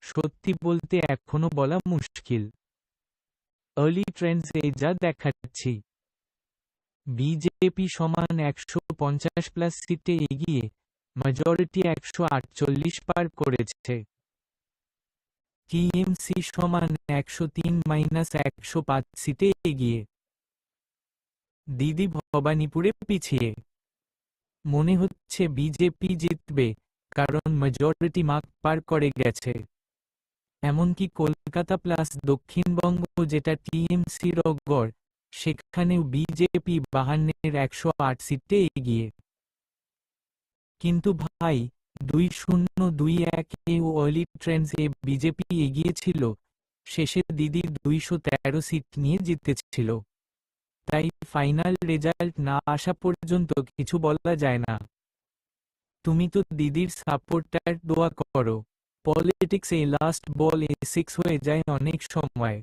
সত্যি বলতে এখনো বলা মুশকিল। আর্লি ট্রেন্ডসে যা দেখাচ্ছি, বিজেপি সমান 150+ সিটে এগিয়ে, মেজরিটি 148 পার করেছে। টিএমসি সমান 103-105 সিটে এগিয়ে। দিদি ভবানীপুরে পিছিয়ে। মনে হচ্ছে বিজেপি জিতবে, কারণ মেজরিটি মার্ক পার করে গেছে। এমনকি কলকাতা প্লাস দক্ষিণবঙ্গ, যেটা টিএমসির গড়, সেখানেও বিজেপি 52-108 সিটে এগিয়ে। কিন্তু ভাই, 2021 ও আর্লি ট্রেন্ডসে বিজেপি এগিয়েছিল, শেষে দিদি 213 সিট নিয়ে জিতেছিল। তাই ফাইনাল রেজাল্ট না আসা পর্যন্ত কিছু বলা যায় না। তুমি তো দিদির সাপোর্টার, দোয়া করো। পলিটিক্সে লাস্ট বল এ 6 হয়ে যায় অনেক সময়।